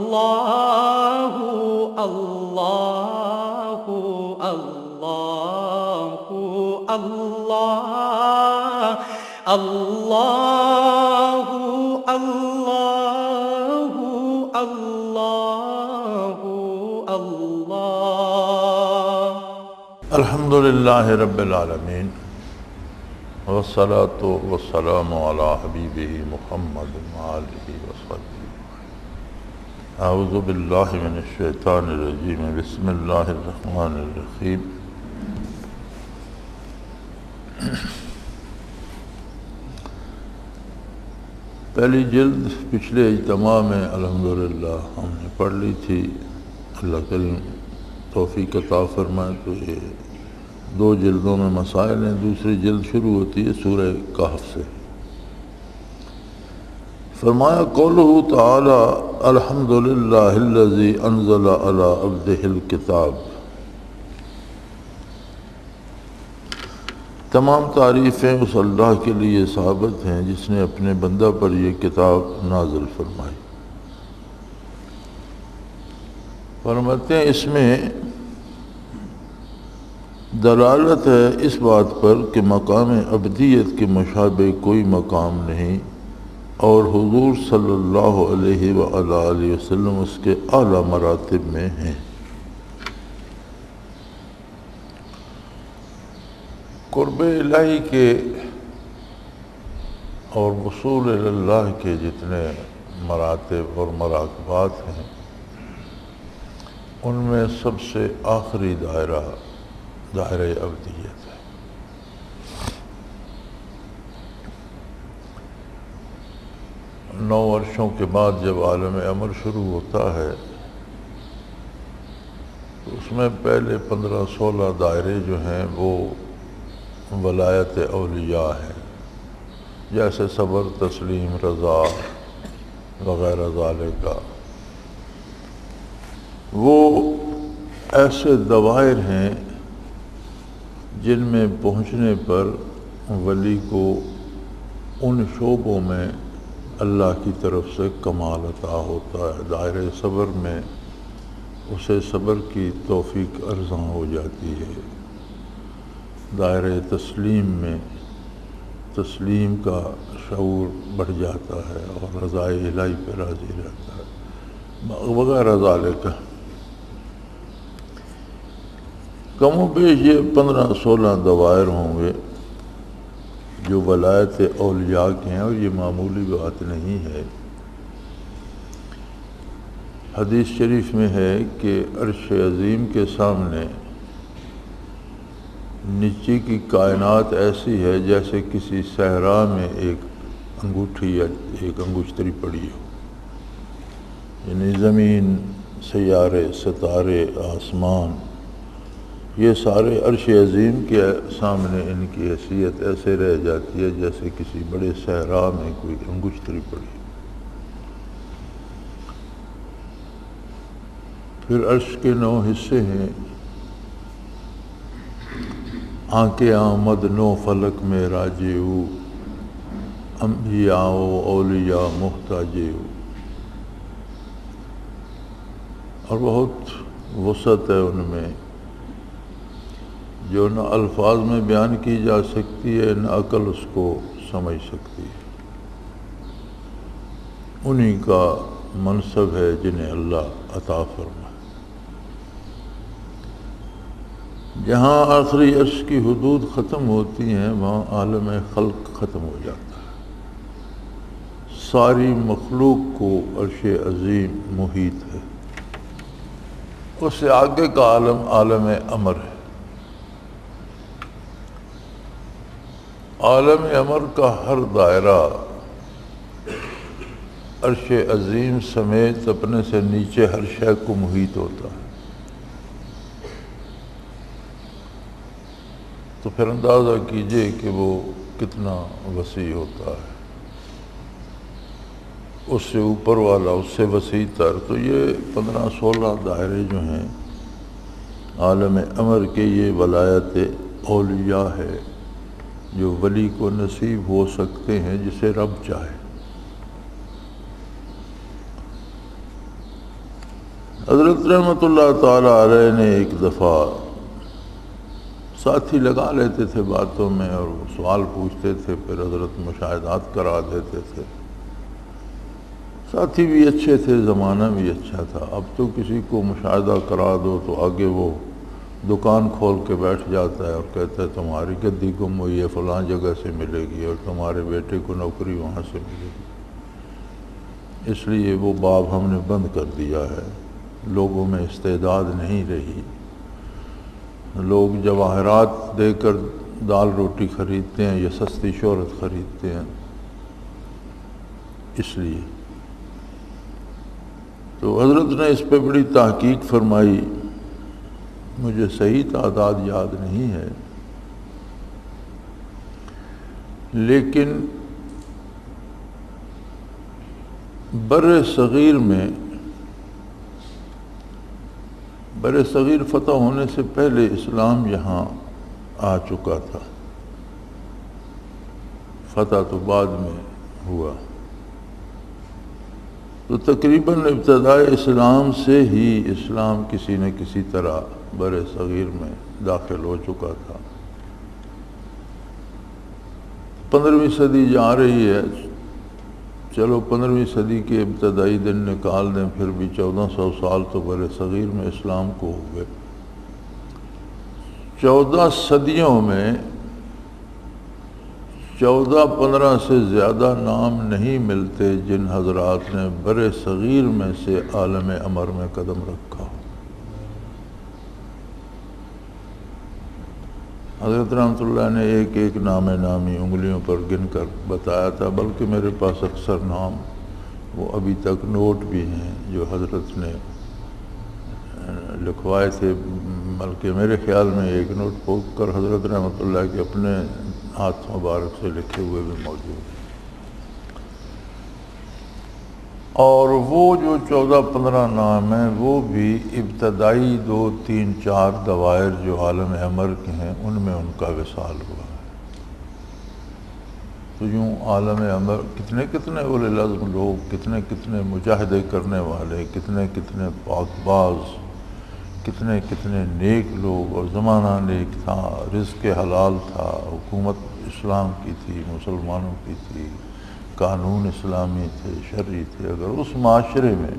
اللہ اللہ اللہ اللہ اللہ اللہ اللہ اللہ الحمدللہ رب العالمین والصلاة والسلام علی حبیبہ محمد وآلہ وصحبہ. اعوذ باللہ من الشیطان الرجیم. بسم اللہ الرحمن الرحیم. پہلی جلد پچھلے اجتماع میں الحمدللہ ہم نے پڑھ لی تھی. اللہ کریم توفیق عطا فرمائے تو یہ 2 جلدوں میں مسائل ہیں. دوسری جلد شروع ہوتی ہے سورہ کہف سے. فرمایا قولہ تعالی الحمدللہ الذی انزل علی عبدہ الکتاب. تمام تعریفیں اس اللہ کے لیے ثابت ہیں جس نے اپنے بندہ پر یہ کتاب نازل فرمائی. فرماتے ہیں اس میں دلالت ہے اس بات پر کہ مقام عبدیت کے مشابہ کوئی مقام نہیں اور حضور صلی اللہ علیہ وآلہ وسلم اس کے اعلیٰ مراتب میں ہیں. قرب الہی کے اور وصول اللہ کے جتنے مراتب اور مراقبات ہیں ان میں سب سے آخری دائرہ عبدیت ہے. 9 عرشوں کے بعد جب عالم امر شروع ہوتا ہے تو اس میں پہلے 15-16 دائرے جو ہیں وہ ولایت اولیاء ہیں، جیسے صبر، تسلیم، رضا وغیرہ ذالک. وہ ایسے دوائر ہیں جن میں پہنچنے پر ولی کو ان شعبوں میں اللہ کی طرف سے کمال عطا ہوتا ہے. دائرہ صبر میں اسے صبر کی توفیق ارزاں ہو جاتی ہے. دائرہ تسلیم میں تسلیم کا شعور بڑھ جاتا ہے اور رضا الہی پہ راضی رہتا ہے وغیرہ ذالک. کم و بیش یہ 15-16 دوائر ہوں گے جو ولایت اولیاء کے ہیں اور یہ معمولی بات نہیں ہے. حدیث شریف میں ہے کہ عرش عظیم کے سامنے نیچے کی کائنات ایسی ہے جیسے کسی صحرا میں ایک انگوٹھی یا ایک انگشتری پڑی ہو. یعنی زمین، سیارے، ستارے، آسمان، یہ سارے عرش عظیم کے سامنے ان کی حیثیت ایسے رہ جاتی ہے جیسے کسی بڑے صحرا میں کوئی انگشتری پڑی. پھر عرش کے 9 حصے ہیں. آنکھ آمد 9 فلک میں راجے ہو، انبیاء و اولیاء محتاجے ہو. اور بہت وسعت ہے ان میں جو نہ الفاظ میں بیان کی جا سکتی ہے نہ عقل اس کو سمجھ سکتی ہے. انہی کا منصب ہے جنہیں اللہ عطا فرمائے. جہاں آخری عرش کی حدود ختم ہوتی ہیں وہاں عالم خلق ختم ہو جاتا ہے. ساری مخلوق کو عرش عظیم محیط ہے. اس سے آگے کا عالم عالم امر ہے. عالم امر کا ہر دائرہ عرش عظیم سمیت اپنے سے نیچے ہر شے کو محیط ہوتا ہے. تو پھر اندازہ کیجئے کہ وہ کتنا وسیع ہوتا ہے. اس سے اوپر والا اس سے وسیع تر. تو یہ 15-16 دائرے جو ہیں عالم امر کے یہ ولایت اولیاء ہے جو ولی کو نصیب ہو سکتے ہیں جسے رب چاہے. حضرت رحمۃ اللہ تعالی علیہ نے ایک دفعہ ساتھی لگا لیتے تھے باتوں میں اور وہ سوال پوچھتے تھے، پھر حضرت مشاہدات کرا دیتے تھے۔ ساتھی بھی اچھے تھے، زمانہ بھی اچھا تھا۔ اب تو کسی کو مشاہدہ کرا دو تو آگے وہ دکان کھول کے بیٹھ جاتا ہے اور کہتا ہے تمہاری گدی گم ہوئی ہے، فلاں جگہ سے ملے گی، اور تمہارے بیٹے کو نوکری وہاں سے ملے گی۔ اس لیے وہ باب ہم نے بند کر دیا ہے، لوگوں میں استعداد نہیں رہی۔ لوگ جواہرات دے کر دال روٹی خریدتے ہیں یا سستی شہرت خریدتے ہیں، اس لیے تو حضرت نے اس پہ بڑی تحقیق فرمائی۔ مجھے صحیح تعداد یاد نہیں ہے، لیکن بر صغیر فتح ہونے سے پہلے اسلام یہاں آ چکا تھا، فتح تو بعد میں ہوا، تو تقریباً ابتدائے اسلام سے ہی اسلام کسی نہ کسی طرح بر صغیر میں داخل ہو چکا تھا۔ 15ویں صدی جا رہی ہے، چلو 15ویں صدی کے ابتدائی دن نکال دیں، پھر بھی 1400 سال تو بر صغیر میں اسلام کو ہوئے۔ 14 صدیوں میں 14-15 سے زیادہ نام نہیں ملتے جن حضرات نے بر صغیر میں سے عالم امر میں قدم رکھا۔ حضرت رحمۃ اللہ نے ایک ایک نام نامی انگلیوں پر گن کر بتایا تھا، بلکہ میرے پاس اکثر نام وہ ابھی تک نوٹ بھی ہیں جو حضرت نے لکھوائے تھے، بلکہ میرے خیال میں ایک نوٹ پھونک کر حضرت رحمۃ اللہ کے اپنے ہاتھ مبارک سے لکھے ہوئے بھی موجود ہیں۔ اور وہ جو 14-15 نام ہیں وہ بھی ابتدائی 2-3-4 دوائر جو عالم امر کے ہیں ان میں ان کا وصال ہوا ہے۔ تو یوں عالم امر کتنے کتنے اولے العزم لوگ، کتنے کتنے مجاہدے کرنے والے، کتنے کتنے پاک باز، کتنے کتنے نیک لوگ، اور زمانہ نیک تھا، رزق حلال تھا، حکومت اسلام کی تھی، مسلمانوں کی تھی، قانون اسلامی تھے، شرعی تھے۔ اگر اس معاشرے میں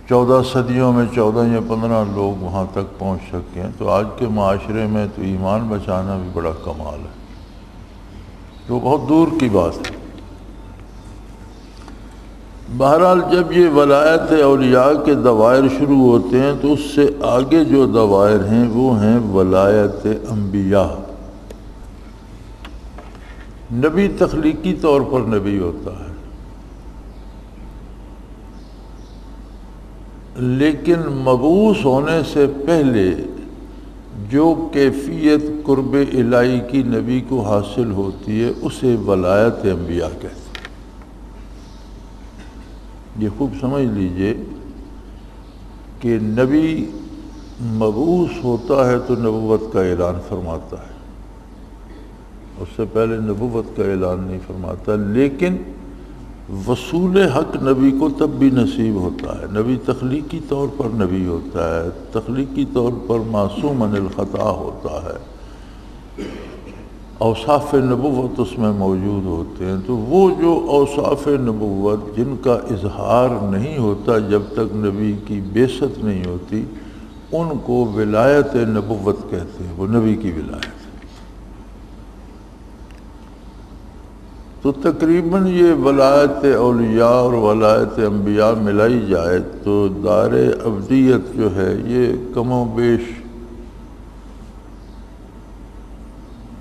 14 صدیوں میں 14 یا 15 لوگ وہاں تک پہنچ سکے ہیں تو آج کے معاشرے میں تو ایمان بچانا بھی بڑا کمال ہے، جو بہت دور کی بات ہے۔ بہرحال جب یہ ولایت اولیاء کے دوائر شروع ہوتے ہیں تو اس سے آگے جو دوائر ہیں وہ ہیں ولایت انبیاء۔ نبی تخلیقی طور پر نبی ہوتا ہے، لیکن مبعوث ہونے سے پہلے جو کیفیت قرب الہی کی نبی کو حاصل ہوتی ہے اسے ولایت انبیاء کہتے ہیں۔ یہ خوب سمجھ لیجئے کہ نبی مبعوث ہوتا ہے تو نبوت کا اعلان فرماتا ہے، اس سے پہلے نبوت کا اعلان نہیں فرماتا، لیکن وصول حق نبی کو تب بھی نصیب ہوتا ہے۔ نبی تخلیقی طور پر نبی ہوتا ہے، تخلیقی طور پر معصوم عن الخطا ہوتا ہے، اوصاف نبوت اس میں موجود ہوتے ہیں۔ تو وہ جو اوصاف نبوت جن کا اظہار نہیں ہوتا جب تک نبی کی بعثت نہیں ہوتی، ان کو ولایت نبوت کہتے ہیں، وہ نبی کی ولایت۔ تو تقریباً یہ ولایت اولیاء اور ولایت انبیاء ملائی جائے تو دار ابدیت جو ہے یہ کم و بیش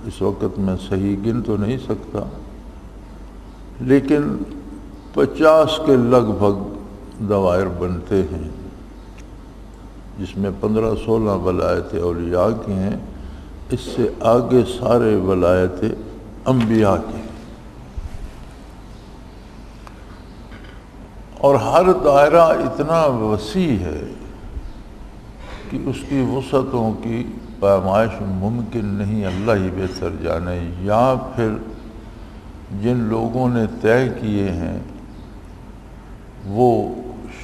اس وقت میں صحیح گن تو نہیں سکتا، لیکن 50 کے لگ بھگ دوائر بنتے ہیں، جس میں 15-16 ولایت اولیاء کے ہیں، اس سے آگے سارے ولایت انبیاء کے ہیں۔ اور ہر دائرہ اتنا وسیع ہے کہ اس کی وسعتوں کی پیمائش ممکن نہیں، اللہ ہی بہتر جانے، یا پھر جن لوگوں نے طے کیے ہیں وہ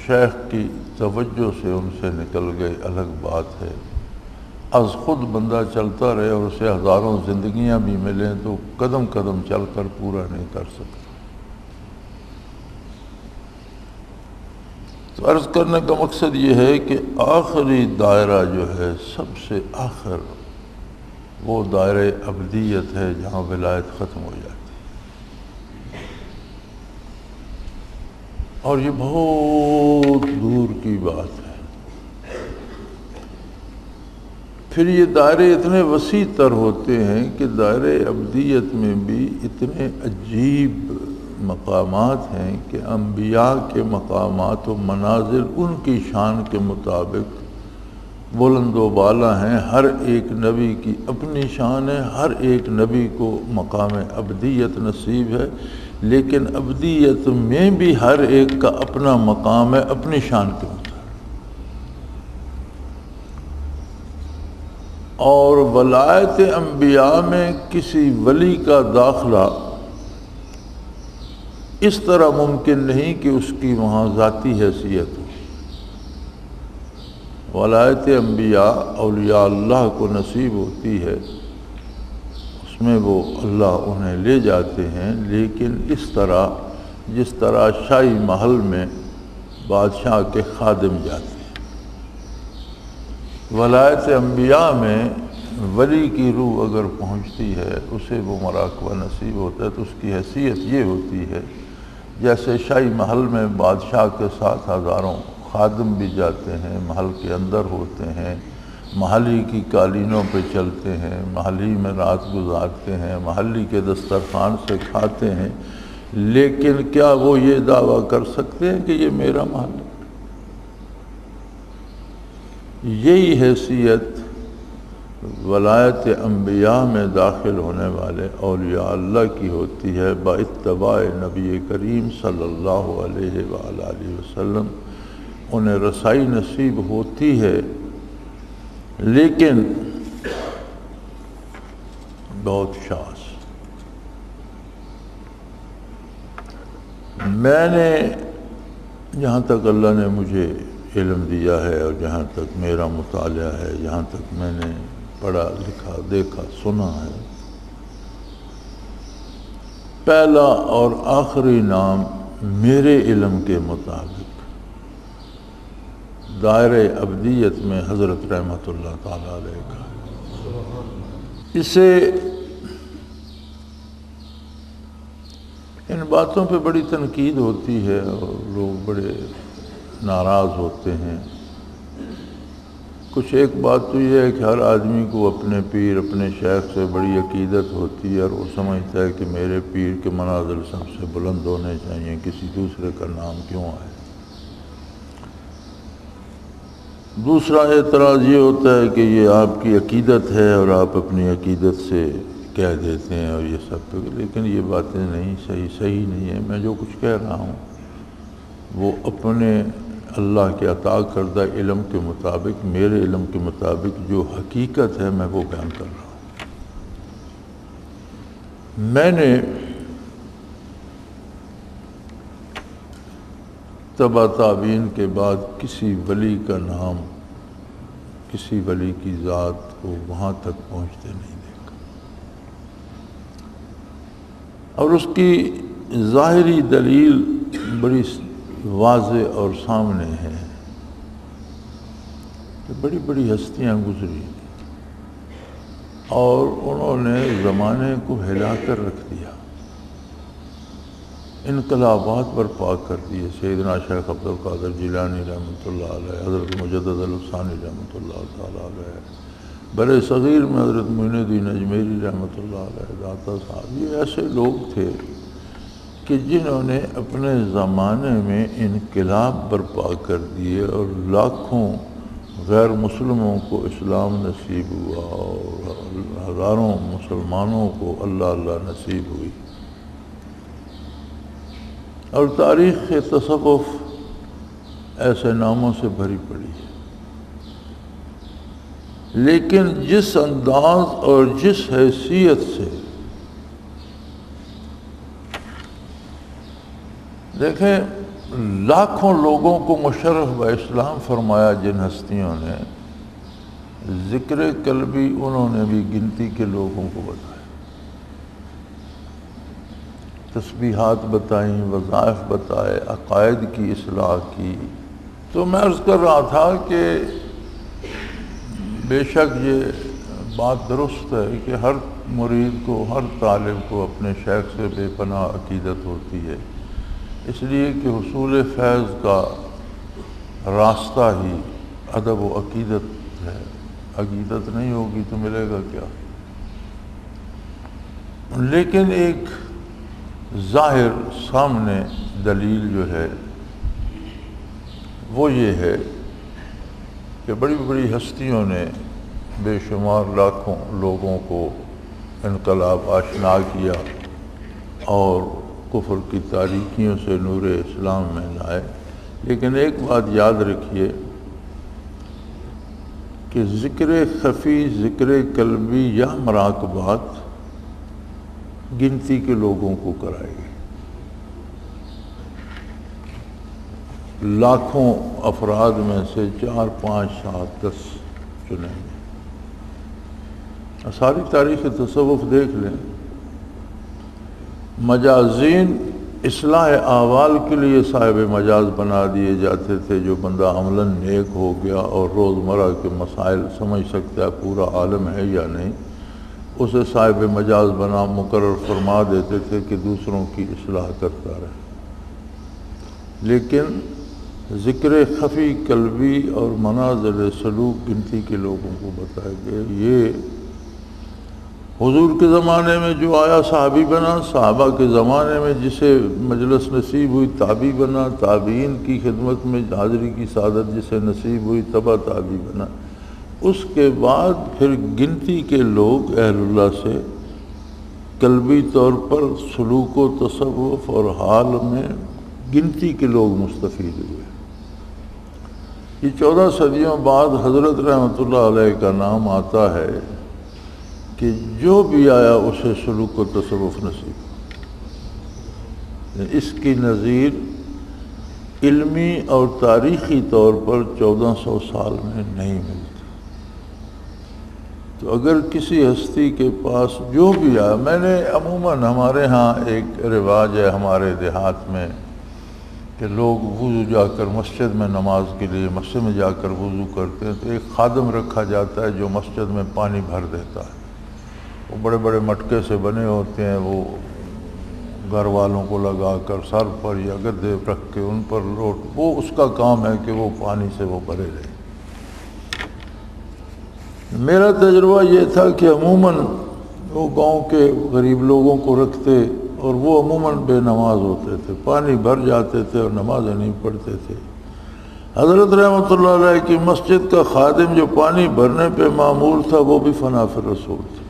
شیخ کی توجہ سے ان سے نکل گئے الگ بات ہے، از خود بندہ چلتا رہے اور اسے ہزاروں زندگیاں بھی ملیں تو قدم قدم چل کر پورا نہیں کر سکتا۔ تو عرض کرنے کا مقصد یہ ہے کہ آخری دائرہ جو ہے سب سے آخر وہ دائرہ ابدیت ہے جہاں ولایت ختم ہو جاتی ہے، اور یہ بہت دور کی بات ہے۔ پھر یہ دائرے اتنے وسیع تر ہوتے ہیں کہ دائرہ ابدیت میں بھی اتنے عجیب مقامات ہیں کہ انبیاء کے مقامات و منازل ان کی شان کے مطابق بلند و بالا ہیں۔ ہر ایک نبی کی اپنی شان ہے، ہر ایک نبی کو مقام ابدیت نصیب ہے، لیکن ابدیت میں بھی ہر ایک کا اپنا مقام ہے اپنی شان کے مطابق۔ اور ولایت انبیاء میں کسی ولی کا داخلہ اس طرح ممکن نہیں کہ اس کی وہاں ذاتی حیثیت ہو۔ ولایت انبیاء اولیاء اللہ کو نصیب ہوتی ہے، اس میں وہ اللہ انہیں لے جاتے ہیں، لیکن اس طرح جس طرح شاہی محل میں بادشاہ کے خادم جاتے ہیں۔ ولایت انبیاء میں ولی کی روح اگر پہنچتی ہے، اسے وہ مراقبہ نصیب ہوتا ہے، تو اس کی حیثیت یہ ہوتی ہے جیسے شاہی محل میں بادشاہ کے ساتھ ہزاروں خادم بھی جاتے ہیں، محل کے اندر ہوتے ہیں، محلی کی قالینوں پہ چلتے ہیں، محلی میں رات گزارتے ہیں، محلی کے دسترخوان سے کھاتے ہیں، لیکن کیا وہ یہ دعویٰ کر سکتے ہیں کہ یہ میرا محل ہے؟ یہی حیثیت ولایت انبیاء میں داخل ہونے والے اولیاء اللہ کی ہوتی ہے باتباع نبی کریم صلی اللہ علیہ وآلہ وسلم۔ انہیں رسائی نصیب ہوتی ہے، لیکن بہت شاذ۔ میں نے جہاں تک اللہ نے مجھے علم دیا ہے اور جہاں تک میرا مطالعہ ہے، جہاں تک میں نے پڑھا لکھا دیکھا سنا ہے، پہلا اور آخری نام میرے علم کے مطابق دائرہ ابدیت میں حضرت رحمت اللہ تعالی علیہ کا ہے۔ اسے ان باتوں پہ بڑی تنقید ہوتی ہے اور لوگ بڑے ناراض ہوتے ہیں۔ کچھ ایک بات تو یہ ہے کہ ہر آدمی کو اپنے پیر اپنے شیخ سے بڑی عقیدت ہوتی ہے اور وہ سمجھتا ہے کہ میرے پیر کے منازل سب سے بلند ہونے چاہیے، کسی دوسرے کا نام کیوں آئے۔ دوسرا اعتراض یہ ہوتا ہے کہ یہ آپ کی عقیدت ہے اور آپ اپنی عقیدت سے کہہ دیتے ہیں اور یہ سب، لیکن یہ باتیں نہیں صحیح نہیں ہیں۔ میں جو کچھ کہہ رہا ہوں وہ اپنے اللہ کے عطا کردہ علم کے مطابق، میرے علم کے مطابق جو حقیقت ہے میں وہ بیان کر رہا ہوں۔ میں نے تبع تابعین کے بعد کسی ولی کا نام، کسی ولی کی ذات کو وہاں تک پہنچتے نہیں دیکھا، اور اس کی ظاہری دلیل بڑی واضح اور سامنے ہے کہ بڑی بڑی ہستیاں گزری اور انہوں نے زمانے کو ہلا کر رکھ دیا، انقلابات برپا کر دیے۔ سیدنا شیخ عبد القادر جیلانی رحمۃ اللہ علیہ، حضرت مجدد الافسانی رحمۃ اللہ تعالیٰ علیہ، برِ صغیر میں حضرت معین الدین اجمیری رحمۃ اللہ علیہ، داتا صاحب، یہ ایسے لوگ تھے کہ جنہوں نے اپنے زمانے میں انقلاب برپا کر دیے اور لاکھوں غیر مسلموں کو اسلام نصیب ہوا اور ہزاروں مسلمانوں کو اللہ نصیب ہوئی، اور تاریخ تصوف ایسے ناموں سے بھری پڑی ہے۔ لیکن جس انداز اور جس حیثیت سے، دیکھیں لاکھوں لوگوں کو مشرف با اسلام فرمایا جن ہستیوں نے، ذکر قلبی انہوں نے بھی گنتی کے لوگوں کو بتایا، تسبیحات بتائیں، وظائف بتائے، عقائد کی اصلاح کی۔ تو میں عرض کر رہا تھا کہ بے شک یہ بات درست ہے کہ ہر مرید کو، ہر طالب کو اپنے شیخ سے بے پناہ عقیدت ہوتی ہے، اس لیے کہ حصول فیض کا راستہ ہی ادب و عقیدت ہے۔ عقیدت نہیں ہوگی تو ملے گا کیا؟ لیکن ایک ظاہر سامنے دلیل جو ہے وہ یہ ہے کہ بڑی بڑی ہستیوں نے بے شمار لاکھوں لوگوں کو انقلاب آشنا کیا اور کفر کی تاریکیوں سے نور اسلام میں لائے، لیکن ایک بات یاد رکھیے کہ ذکر خفی، ذکر قلبی یا مراقبات گنتی کے لوگوں کو کرائے گی، لاکھوں افراد میں سے 4 5 7 10 چنیں گے۔ ساری تاریخ تصوف دیکھ لیں، مجازین اصلاح احوال کے لیے صاحب مجاز بنا دیے جاتے تھے، جو بندہ عملاً نیک ہو گیا اور روزمرہ کے مسائل سمجھ سکتا ہے، پورا عالم ہے یا نہیں، اسے صاحب مجاز بنا مقرر فرما دیتے تھے کہ دوسروں کی اصلاح کرتا رہے۔ لیکن ذکر خفی قلبی اور منازل سلوک گنتی کے لوگوں کو بتائے گئے۔ یہ حضور کے زمانے میں جو آیا صحابی بنا، صحابہ کے زمانے میں جسے مجلس نصیب ہوئی تابعی بنا، تابعین کی خدمت میں حاضری کی سعادت جسے نصیب ہوئی تبع تابعی بنا، اس کے بعد پھر گنتی کے لوگ اہل اللہ سے قلبی طور پر سلوک و تصوف اور حال میں گنتی کے لوگ مستفید ہوئے۔ یہ 14 صدیوں بعد حضرت رحمۃ اللہ علیہ کا نام آتا ہے کہ جو بھی آیا اسے سلوک و تصوف نصیب۔ اس کی نظیر علمی اور تاریخی طور پر 1400 سال میں نہیں ملتی۔ تو اگر کسی ہستی کے پاس جو بھی آیا، میں نے عموماً ہمارے ہاں ایک رواج ہے ہمارے دیہات میں کہ لوگ وضو جا کر مسجد میں نماز کے لیے مسجد میں جا کر وضو کرتے ہیں، تو ایک خادم رکھا جاتا ہے جو مسجد میں پانی بھر دیتا ہے۔ وہ بڑے بڑے مٹکے سے بنے ہوتے ہیں، وہ گھر والوں کو لگا کر سر پر یا گدے رکھ کے ان پر لوٹ، وہ اس کا کام ہے کہ وہ پانی سے وہ بھرے رہے۔ میرا تجربہ یہ تھا کہ عموماً وہ گاؤں کے غریب لوگوں کو رکھتے اور وہ عموماً بے نماز ہوتے تھے، پانی بھر جاتے تھے اور نمازیں نہیں پڑھتے تھے۔ حضرت رحمۃ اللہ علیہ کی مسجد کا خادم جو پانی بھرنے پہ معمور تھا وہ بھی فنا فی الرسول تھا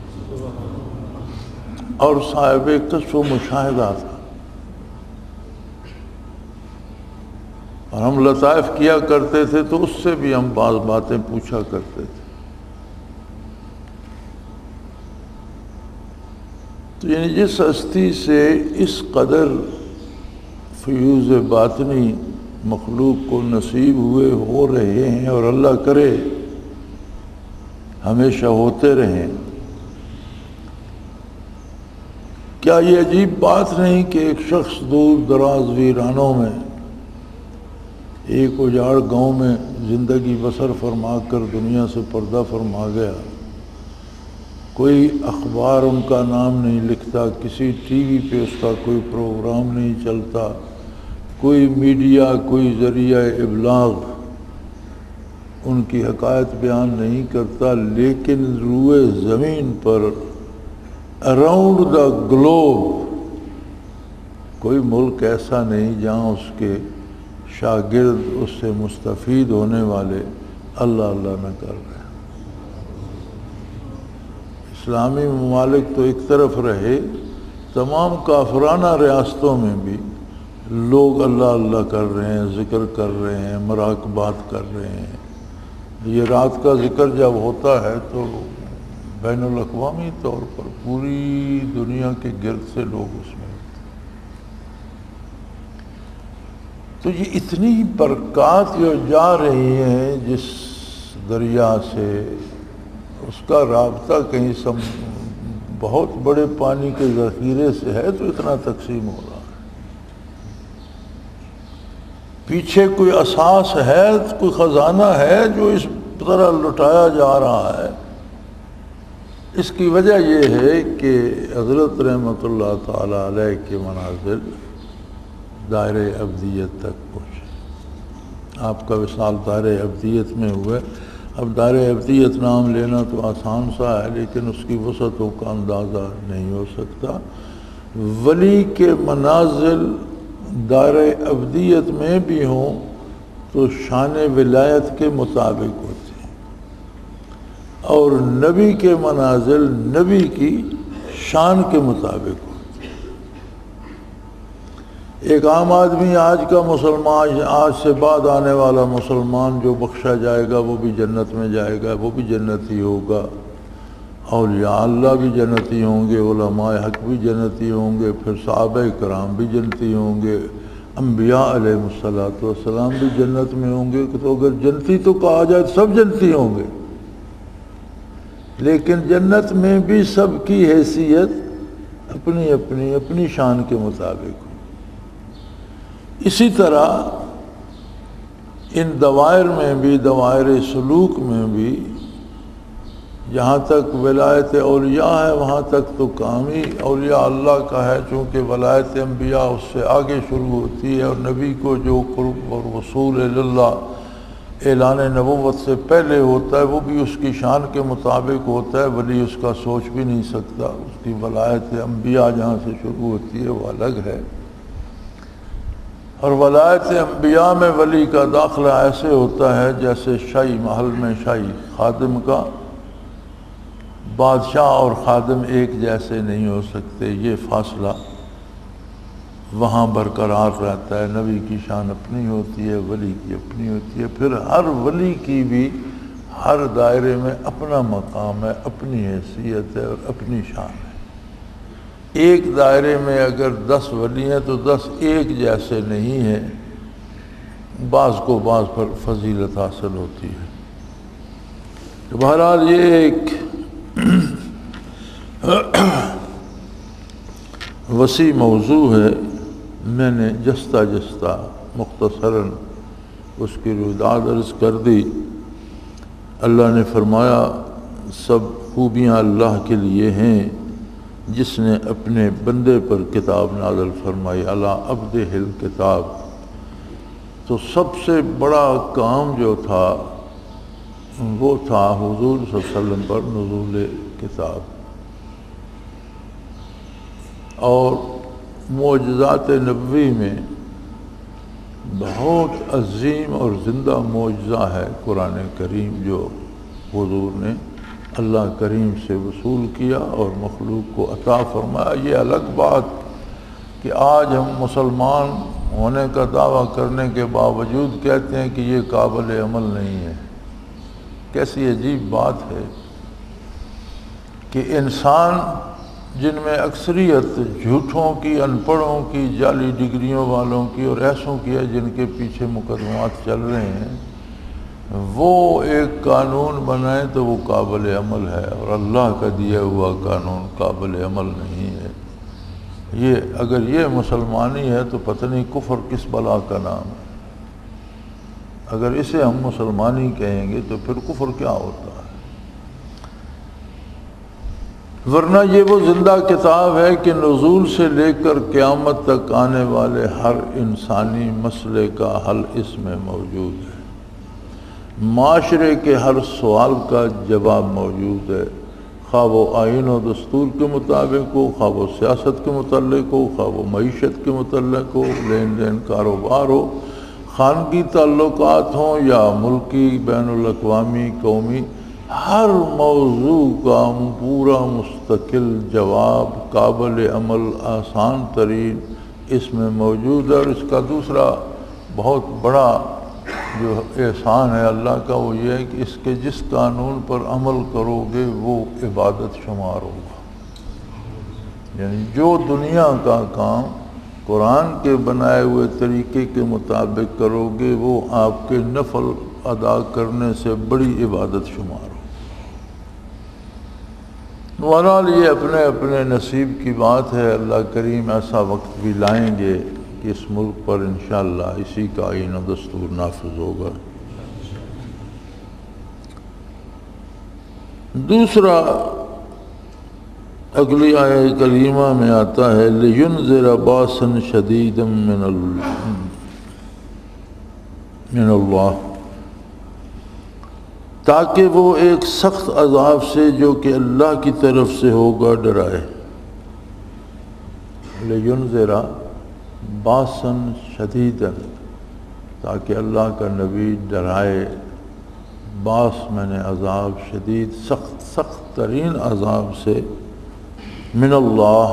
اور صاحب کشف و مشاہدہ تھا، اور ہم لطائف کیا کرتے تھے تو اس سے بھی ہم بعض باتیں پوچھا کرتے تھے۔ تو یعنی جس ہستی سے اس قدر فیوز باطنی مخلوق کو نصیب ہوئے، ہو رہے ہیں، اور اللہ کرے ہمیشہ ہوتے رہیں، کیا یہ عجیب بات نہیں کہ ایک شخص دور دراز ویرانوں میں ایک اجاڑ گاؤں میں زندگی بسر فرما کر دنیا سے پردہ فرما گیا، کوئی اخبار ان کا نام نہیں لکھتا، کسی ٹی وی پہ اس کا کوئی پروگرام نہیں چلتا، کوئی میڈیا، کوئی ذریعہ ابلاغ ان کی حقائق بیان نہیں کرتا، لیکن روئے زمین پر اراؤنڈ دا گلوب کوئی ملک ایسا نہیں جہاں اس کے شاگرد اس سے مستفید ہونے والے اللہ اللہ نہ کر رہے ہیں۔ اسلامی ممالک تو ایک طرف رہے، تمام کافرانہ ریاستوں میں بھی لوگ اللہ اللہ کر رہے ہیں، ذکر کر رہے ہیں، مراقبات کر رہے ہیں۔ یہ رات کا ذکر جب ہوتا ہے تو بین الاقوامی طور پر پوری دنیا کے گرد سے لوگ اس میں ہوتے ہیں۔ تو یہ اتنی برکات جو جا رہی ہیں جس دریا سے، اس کا رابطہ کہیں بہت بڑے پانی کے ذخیرے سے ہے تو اتنا تقسیم ہو رہا ہے۔ پیچھے کوئی اساس ہے، کوئی خزانہ ہے جو اس طرح لٹایا جا رہا ہے۔ اس کی وجہ یہ ہے کہ حضرت رحمۃ اللہ تعالی علیہ کے منازل دائرۂ ابدیت تک پہنچے۔ آپ کا وصال دائرۂ ابدیت میں ہوئے۔ اب دائرۂ ابدیت نام لینا تو آسان سا ہے، لیکن اس کی وسعتوں کا اندازہ نہیں ہو سکتا۔ ولی کے منازل دائرۂ ابدیت میں بھی ہوں تو شان ولایت کے مطابق ہوتے ہیں، اور نبی کے منازل نبی کی شان کے مطابق ہوتے ہیں۔ ایک عام آدمی آج کا مسلمان، آج سے بعد آنے والا مسلمان جو بخشا جائے گا وہ بھی جنت میں جائے گا، وہ بھی جنتی ہوگا، اولیاء اللہ بھی جنتی ہوں گے، علماء حق بھی جنتی ہوں گے، پھر صحابہ کرام بھی جنتی ہوں گے، انبیاء علیہ السلام بھی جنت میں ہوں گے۔ تو اگر جنتی تو کہا جائے تو سب جنتی ہوں گے، لیکن جنت میں بھی سب کی حیثیت اپنی اپنی اپنی شان کے مطابق ہو۔ اسی طرح ان دوائر میں بھی، دوائر سلوک میں بھی، جہاں تک ولایت اولیاء ہے وہاں تک تو کام ہی اولیاء اللہ کا ہے، چونکہ ولایت انبیاء اس سے آگے شروع ہوتی ہے، اور نبی کو جو قرب اور وصول اللہ اعلان نبوت سے پہلے ہوتا ہے وہ بھی اس کی شان کے مطابق ہوتا ہے۔ ولی اس کا سوچ بھی نہیں سکتا، اس کی ولایت انبیاء جہاں سے شروع ہوتی ہے وہ الگ ہے۔ اور ولایت انبیاء میں ولی کا داخلہ ایسے ہوتا ہے جیسے شاہی محل میں شاہی خادم کا، بادشاہ اور خادم ایک جیسے نہیں ہو سکتے، یہ فاصلہ وہاں برقرار رہتا ہے۔ نبی کی شان اپنی ہوتی ہے، ولی کی اپنی ہوتی ہے، پھر ہر ولی کی بھی ہر دائرے میں اپنا مقام ہے، اپنی حیثیت ہے اور اپنی شان ہے۔ ایک دائرے میں اگر 10 ولی ہیں تو 10 ایک جیسے نہیں ہیں، بعض کو بعض پر فضیلت حاصل ہوتی ہے۔ تو بہرحال یہ ایک وسیع موضوع ہے، میں نے جستہ جستہ مختصراً اس کی رویداد عرض کر دی۔ اللہ نے فرمایا سب خوبیاں اللہ کے لیے ہیں جس نے اپنے بندے پر کتاب نازل فرمائی، علی عبدہ الکتاب۔ تو سب سے بڑا کام جو تھا وہ تھا حضور صلی اللہ علیہ وسلم پر نزول کتاب، اور معجزات نبوی میں بہت عظیم اور زندہ معجزہ ہے قرآن کریم، جو حضور نے اللہ کریم سے وصول کیا اور مخلوق کو عطا فرمایا۔ یہ الگ بات کہ آج ہم مسلمان ہونے کا دعویٰ کرنے کے باوجود کہتے ہیں کہ یہ قابل عمل نہیں ہے۔ کیسی عجیب بات ہے کہ انسان جن میں اکثریت جھوٹوں کی، ان پڑھوں کی، جعلی ڈگریوں والوں کی اور ایسوں کی ہے جن کے پیچھے مقدمات چل رہے ہیں، وہ ایک قانون بنائیں تو وہ قابل عمل ہے، اور اللہ کا دیا ہوا قانون قابل عمل نہیں ہے۔ یہ اگر یہ مسلمانی ہے تو پتہ نہیں کفر کس بلا کا نام ہے۔ اگر اسے ہم مسلمانی کہیں گے تو پھر کفر کیا ہوتا ہے؟ ورنہ یہ وہ زندہ کتاب ہے کہ نزول سے لے کر قیامت تک آنے والے ہر انسانی مسئلے کا حل اس میں موجود ہے، معاشرے کے ہر سوال کا جواب موجود ہے، خواہ وہ آئین و دستور کے مطابق ہو، خواہ وہ سیاست کے متعلق ہو، خواہ وہ معیشت کے متعلق ہو، لین دین کاروبار ہو، خانگی تعلقات ہوں یا ملکی، بین الاقوامی، قومی، ہر موضوع کا پورا مستقل جواب قابل عمل آسان ترین اس میں موجود ہے۔ اور اس کا دوسرا بہت بڑا جو احسان ہے اللہ کا وہ یہ ہے کہ اس کے جس قانون پر عمل کرو گے وہ عبادت شمار ہوگا۔ یعنی جو دنیا کا کام قرآن کے بنائے ہوئے طریقے کے مطابق کرو گے وہ آپ کے نفل ادا کرنے سے بڑی عبادت شمار ہو۔ بہرحال یہ اپنے اپنے نصیب کی بات ہے، اللہ کریم ایسا وقت بھی لائیں گے کہ اس ملک پر انشاءاللہ اسی کا آئین و دستور نافذ ہوگا۔ دوسرا اگلی آیہ کریمہ میں آتا ہے لِيُنذِرَ بَأْسًا شَدِيدًا مِّنَ اللہ، تاکہ وہ ایک سخت عذاب سے جو کہ اللہ کی طرف سے ہوگا ڈرائے۔ لِيُنذِرَ بَأْسًا شَدِيدًا، تاکہ اللہ کا نبی ڈرائے، باس میں نے عذاب، شدید سخت ترین عذاب سے، من اللہ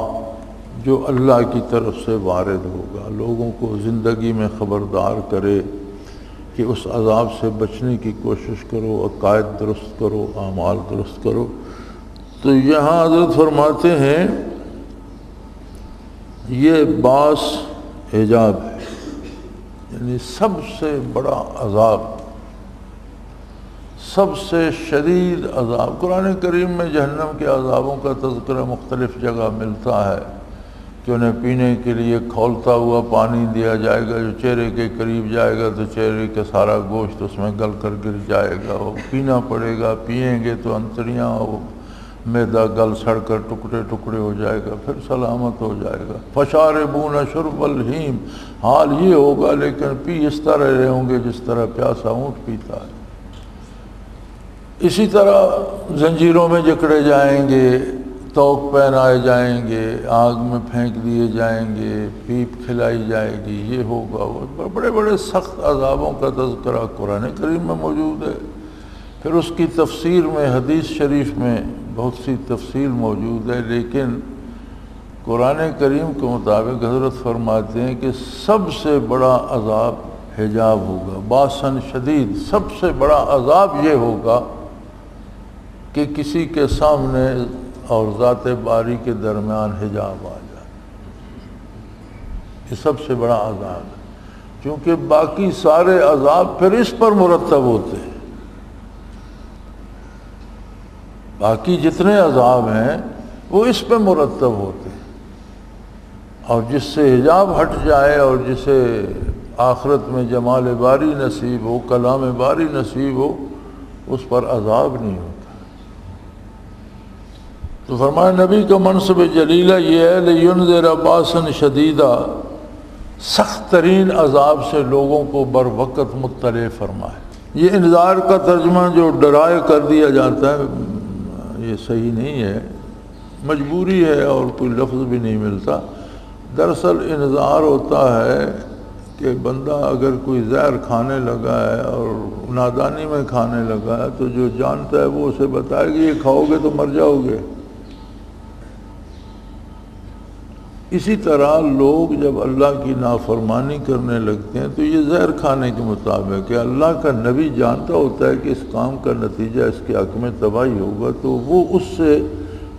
جو اللہ کی طرف سے وارد ہوگا، لوگوں کو زندگی میں خبردار کرے کہ اس عذاب سے بچنے کی کوشش کرو، عقائد درست کرو، اعمال درست کرو۔ تو یہاں حضرت فرماتے ہیں یہ باس حجاب ہے، یعنی سب سے بڑا عذاب، سب سے شدید عذاب۔ قرآن کریم میں جہنم کے عذابوں کا تذکرہ مختلف جگہ ملتا ہے کہ انہیں پینے کے لیے کھولتا ہوا پانی دیا جائے گا، جو چہرے کے قریب جائے گا تو چہرے کا سارا گوشت اس میں گل کر گر جائے گا، وہ پینا پڑے گا، پئیں گے تو انتڑیاں وہ معدہ گل سڑ کر ٹکڑے ٹکڑے ہو جائے گا، پھر سلامت ہو جائے گا۔ فشاربون شرب الہیم، حال یہ ہوگا لیکن پی اس طرح رہے ہوں گے جس طرح پیاسا اونٹ پیتا ہے۔ اسی طرح زنجیروں میں جکڑے جائیں گے، توق پہنائے جائیں گے، آگ میں پھینک دیے جائیں گے، پیپ کھلائی جائے گی، یہ ہوگا وہ بڑے بڑے سخت عذابوں کا تذکرہ قرآن کریم میں موجود ہے۔ پھر اس کی تفسیر میں حدیث شریف میں بہت سی تفصیل موجود ہے، لیکن قرآن کریم کے مطابق حضرت فرماتے ہیں کہ سب سے بڑا عذاب حجاب ہوگا، باسن شدید، سب سے بڑا عذاب یہ ہوگا کہ کسی کے سامنے اور ذات باری کے درمیان حجاب آ جائے، یہ سب سے بڑا عذاب ہے، کیونکہ باقی سارے عذاب پھر اس پر مرتب ہوتے ہیں، باقی جتنے عذاب ہیں وہ اس پہ مرتب ہوتے ہیں، اور جس سے حجاب ہٹ جائے اور جسے آخرت میں جمال باری نصیب ہو، کلام باری نصیب ہو، اس پر عذاب نہیں ہوتا۔ تو فرمایا نبی کا منصب جلیلہ یہ ہے لِيُنذِرَ بَأْسًا شَدِيدًا، سخت ترین عذاب سے لوگوں کو بر وقت مطلع فرمائے۔ یہ انذار کا ترجمہ جو ڈرائے کر دیا جاتا ہے یہ صحیح نہیں ہے، مجبوری ہے اور کوئی لفظ بھی نہیں ملتا۔ دراصل انذار ہوتا ہے کہ بندہ اگر کوئی زہر کھانے لگا ہے اور نادانی میں کھانے لگا ہے تو جو جانتا ہے وہ اسے بتائے گا یہ کھاؤ گے تو مر جاؤ گے۔ اسی طرح لوگ جب اللہ کی نافرمانی کرنے لگتے ہیں تو یہ زہر کھانے کے مطابق ہے، اللہ کا نبی جانتا ہوتا ہے کہ اس کام کا نتیجہ اس کے حق میں تباہی ہوگا، تو وہ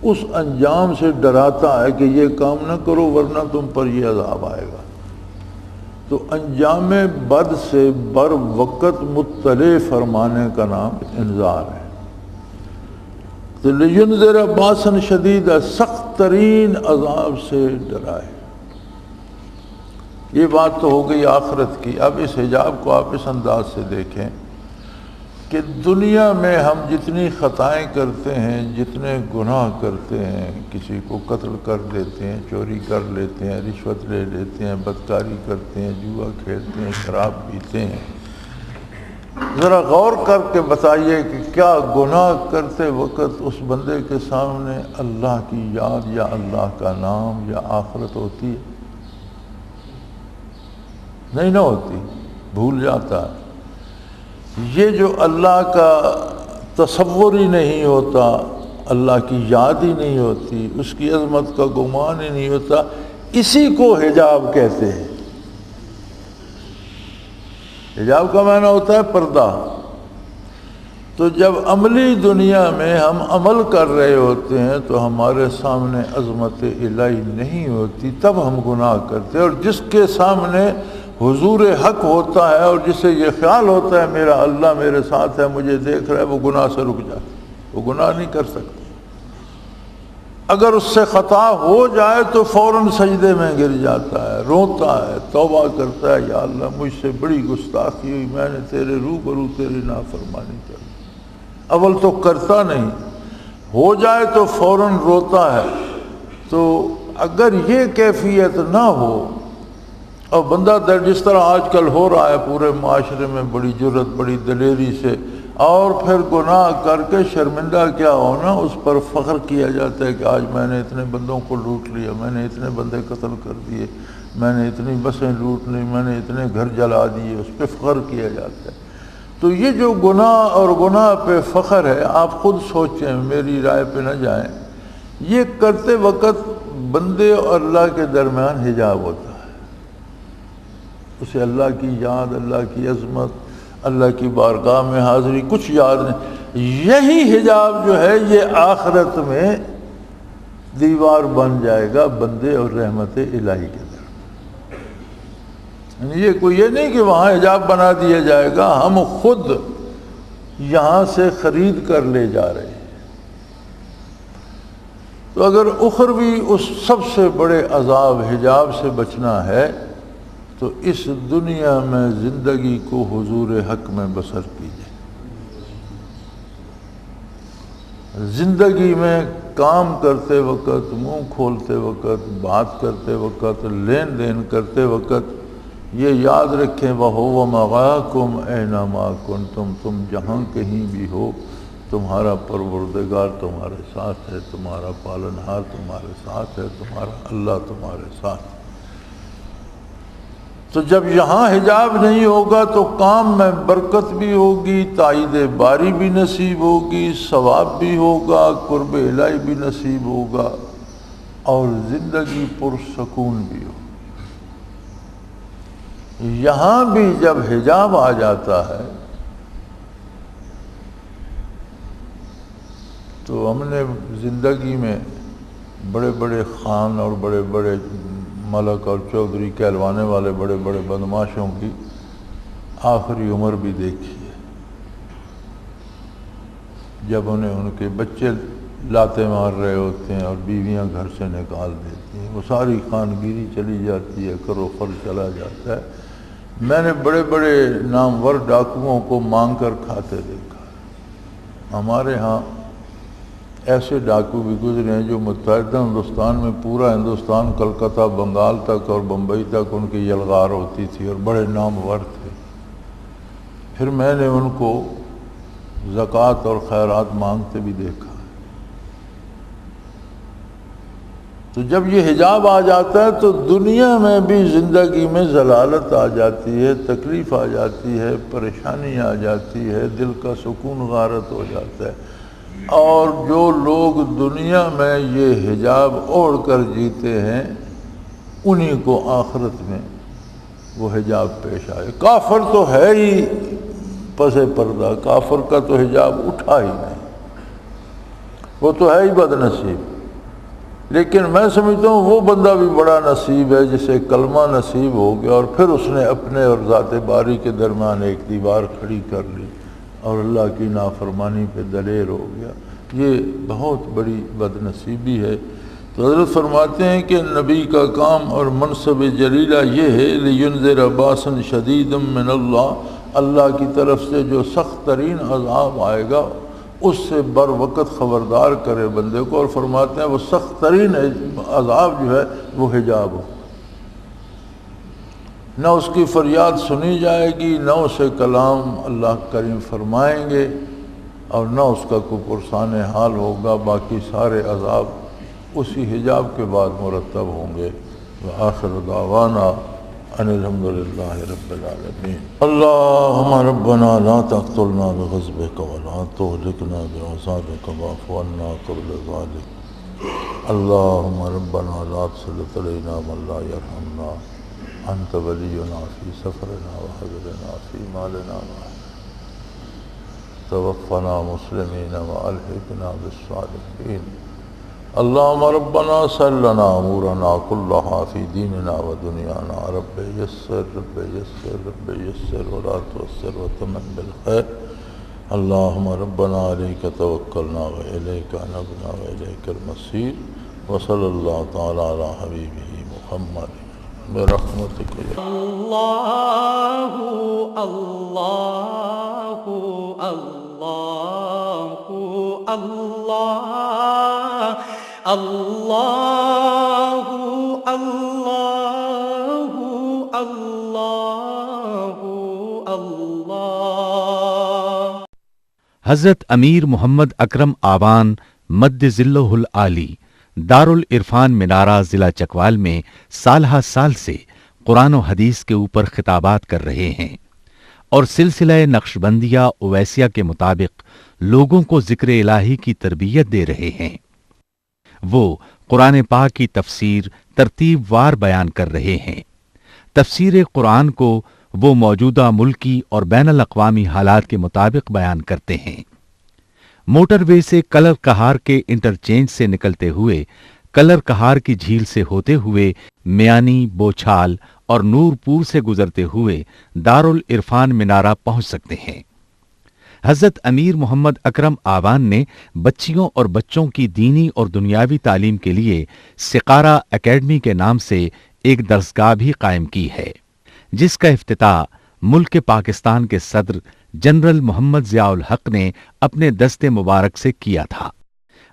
اس انجام سے ڈراتا ہے کہ یہ کام نہ کرو ورنہ تم پر یہ عذاب آئے گا۔ تو انجام بد سے بر وقت مطلع فرمانے کا نام انذار ہے۔ تو لِيُنذِرَ بَأْسًا شَدِيدًا، سخت ترین عذاب سے ڈرائے۔ یہ بات تو ہو گئی آخرت کی۔ اب اس حجاب کو آپ اس انداز سے دیکھیں کہ دنیا میں ہم جتنی خطائیں کرتے ہیں، جتنے گناہ کرتے ہیں، کسی کو قتل کر دیتے ہیں، چوری کر لیتے ہیں، رشوت لے لیتے ہیں، بدکاری کرتے ہیں، جوا کھیلتے ہیں، شراب پیتے ہیں، ذرا غور کر کے بتائیے کہ کیا گناہ کرتے وقت اس بندے کے سامنے اللہ کی یاد یا اللہ کا نام یا آخرت ہوتی ہے؟ نہیں نہ ہوتی، بھول جاتا ہے۔ یہ جو اللہ کا تصور ہی نہیں ہوتا، اللہ کی یاد ہی نہیں ہوتی، اس کی عظمت کا گمان ہی نہیں ہوتا، اسی کو حجاب کہتے ہیں۔ حجاب کا معنی ہوتا ہے پردہ۔ تو جب عملی دنیا میں ہم عمل کر رہے ہوتے ہیں تو ہمارے سامنے عظمت الہی نہیں ہوتی، تب ہم گناہ کرتے ہیں۔ اور جس کے سامنے حضور حق ہوتا ہے اور جسے یہ خیال ہوتا ہے میرا اللہ میرے ساتھ ہے، مجھے دیکھ رہا ہے، وہ گناہ سے رک جاتا ہے، وہ گناہ نہیں کر سکتا۔ اگر اس سے خطا ہو جائے تو فوراً سجدے میں گر جاتا ہے، روتا ہے، توبہ کرتا ہے، یا اللہ مجھ سے بڑی گستاخی ہوئی، میں نے تیرے روبرو تیری نافرمانی کر دی۔ اول تو کرتا نہیں، ہو جائے تو فوراً روتا ہے۔ تو اگر یہ کیفیت نہ ہو اور بندہ جس طرح آج کل ہو رہا ہے پورے معاشرے میں، بڑی جرت بڑی دلیری سے، اور پھر گناہ کر کے شرمندہ کیا ہونا، اس پر فخر کیا جاتا ہے کہ آج میں نے اتنے بندوں کو لوٹ لیا، میں نے اتنے بندے قتل کر دیے، میں نے اتنی بسیں لوٹ لی، میں نے اتنے گھر جلا دیے، اس پہ فخر کیا جاتا ہے۔ تو یہ جو گناہ اور گناہ پہ فخر ہے، آپ خود سوچیں، میری رائے پہ نہ جائیں، یہ کرتے وقت بندے اور اللہ کے درمیان حجاب ہوتا ہے، اسے اللہ کی یاد، اللہ کی عظمت، اللہ کی بارگاہ میں حاضری کچھ یاد نہیں۔ یہی حجاب جو ہے یہ آخرت میں دیوار بن جائے گا بندے اور رحمت الہی کے درمیان۔ یہ نہیں کہ وہاں حجاب بنا دیا جائے گا، ہم خود یہاں سے خرید کر لے جا رہے ہیں۔ تو اگر اخروی اس سب سے بڑے عذاب حجاب سے بچنا ہے تو اس دنیا میں زندگی کو حضور حق میں بسر کیجیے۔ زندگی میں کام کرتے وقت، منہ کھولتے وقت، بات کرتے وقت، لین دین کرتے وقت یہ یاد رکھیں وَهُوَ مَعَاكُمْ أَيْنَمَا كُنْتُمْ، تم جہاں کہیں بھی ہو تمہارا پروردگار تمہارے ساتھ ہے، تمہارا پالنہار تمہارے ساتھ ہے، تمہارا اللہ تمہارے ساتھ ہے۔ تو جب یہاں حجاب نہیں ہوگا تو کام میں برکت بھی ہوگی، تائید باری بھی نصیب ہوگی، ثواب بھی ہوگا، قرب الہی بھی نصیب ہوگا، اور زندگی پرسکون بھی ہوگی۔ یہاں بھی جب حجاب آ جاتا ہے تو ہم نے زندگی میں بڑے بڑے خان اور بڑے بڑے ملک اور چودھری کہلوانے والے بڑے بڑے بدماشوں کی آخری عمر بھی دیکھی ہے، جب انہیں ان کے بچے لاتے مار رہے ہوتے ہیں اور بیویاں گھر سے نکال دیتی ہیں، وہ ساری خانگیری چلی جاتی ہے، کرو خر چلا جاتا ہے۔ میں نے بڑے بڑے نامور ڈاکوؤں کو مانگ کر کھاتے دیکھا۔ ہمارے ہاں ایسے ڈاکو بھی گزرے ہیں جو متحدہ ہندوستان میں پورا ہندوستان، کلکتہ، بنگال تک اور بمبئی تک ان کی یلغار ہوتی تھی اور بڑے نامور تھے۔ پھر میں نے ان کو زکوٰۃ اور خیرات مانگتے بھی دیکھا۔ تو جب یہ حجاب آ جاتا ہے تو دنیا میں بھی زندگی میں ضلالت آ جاتی ہے، تکلیف آ جاتی ہے، پریشانی آ جاتی ہے، دل کا سکون غارت ہو جاتا ہے۔ اور جو لوگ دنیا میں یہ حجاب اوڑھ کر جیتے ہیں انہی کو آخرت میں وہ حجاب پیش آئے۔ کافر تو ہے ہی پس پردہ، کافر کا تو حجاب اٹھا ہی نہیں، وہ تو ہے ہی بد نصیب۔ لیکن میں سمجھتا ہوں وہ بندہ بھی بڑا نصیب ہے جسے کلمہ نصیب ہو گیا اور پھر اس نے اپنے اور ذات باری کے درمیان ایک دیوار کھڑی کر لی اور اللہ کی نافرمانی پہ دلیر ہو گیا۔ یہ بہت بڑی بد نصیبی ہے۔ تو حضرت فرماتے ہیں کہ نبی کا کام اور منصب جلیلہ یہ ہے لِيُنذِرَ بَأْسًا شَدِيدًا مِّنَ اللَّهِ، اللہ کی طرف سے جو سخت ترین عذاب آئے گا اس سے بر وقت خبردار کرے بندے کو، اور فرماتے ہیں وہ سخت ترین عذاب جو ہے وہ حجاب ہو، نہ اس کی فریاد سنی جائے گی، نہ اسے کلام اللہ کریم فرمائیں گے، اور نہ اس کا کوئی پرسان حال ہوگا۔ باقی سارے عذاب اسی حجاب کے بعد مرتب ہوں گے۔ وآخر دعوانا ان الحمد للہ رب العالمین۔ اللہم ربنا لا تقتلنا بغضبک ولا تہلکنا بعذابک واعف عنا قبل ذلک۔ اللہم ربنا لا تسلط علینا من لا یرحمنا، انت ولینا فی سفرنا وحضرنا فی مالنا توفنا مسلمین والحقنا بالصالحین اللهم ربنا سهل لنا امورنا كلها في ديننا ودنيانا رب يسر رب يسر رب يسر ولا تعسر وتمم بالخير اللهم ربنا عليك توكلنا وإليك أنبنا وإليك المصير وصلى الله تعالى على حبيبه محمد برحمتك يا اللہ اللہ اللہ اللہ اللہ اللہ اللہ اللہ۔ حضرت امیر محمد اکرم آوان مد ذلہ العالی دارالعرفان منارہ ضلع چکوال میں سالہ سال سے قرآن و حدیث کے اوپر خطابات کر رہے ہیں اور سلسلہ نقشبندیہ اویسیہ کے مطابق لوگوں کو ذکر الہی کی تربیت دے رہے ہیں۔ وہ قرآن پاک کی تفسیر ترتیب وار بیان کر رہے ہیں۔ تفسیر قرآن کو وہ موجودہ ملکی اور بین الاقوامی حالات کے مطابق بیان کرتے ہیں۔ موٹر وے سے کلر کہار کے انٹرچینج سے نکلتے ہوئے کلر کہار کی جھیل سے ہوتے ہوئے میانی، بوچھال اور نورپور سے گزرتے ہوئے دارالعرفان منارہ پہنچ سکتے ہیں۔ حضرت امیر محمد اکرم آوان نے بچیوں اور بچوں کی دینی اور دنیاوی تعلیم کے لیے سقارہ اکیڈمی کے نام سے ایک درسگاہ بھی قائم کی ہے، جس کا افتتاح ملک پاکستان کے صدر جنرل محمد ضیاء الحق نے اپنے دست مبارک سے کیا تھا۔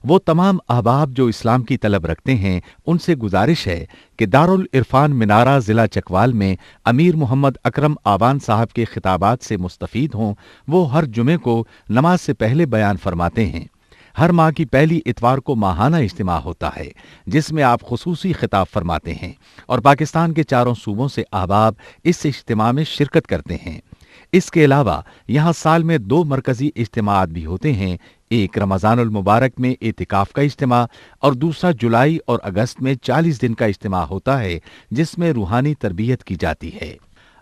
وہ تمام احباب جو اسلام کی طلب رکھتے ہیں ان سے گزارش ہے کہ دارالعرفان منارہ ضلع چکوال میں امیر محمد اکرم آوان صاحب کے خطابات سے مستفید ہوں۔ وہ ہر جمعے کو نماز سے پہلے بیان فرماتے ہیں۔ ہر ماہ کی پہلی اتوار کو ماہانہ اجتماع ہوتا ہے جس میں آپ خصوصی خطاب فرماتے ہیں اور پاکستان کے چاروں صوبوں سے احباب اس اجتماع میں شرکت کرتے ہیں۔ اس کے علاوہ یہاں سال میں 2 مرکزی اجتماعات بھی ہوتے ہیں، ایک رمضان المبارک میں اعتکاف کا اجتماع اور دوسرا جولائی اور اگست میں 40 دن کا اجتماع ہوتا ہے جس میں روحانی تربیت کی جاتی ہے۔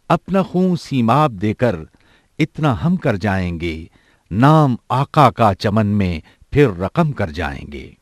اپنا خون سیماب دے کر اتنا ہم کر جائیں گے، نام آقا کا چمن میں پھر رقم کر جائیں گے۔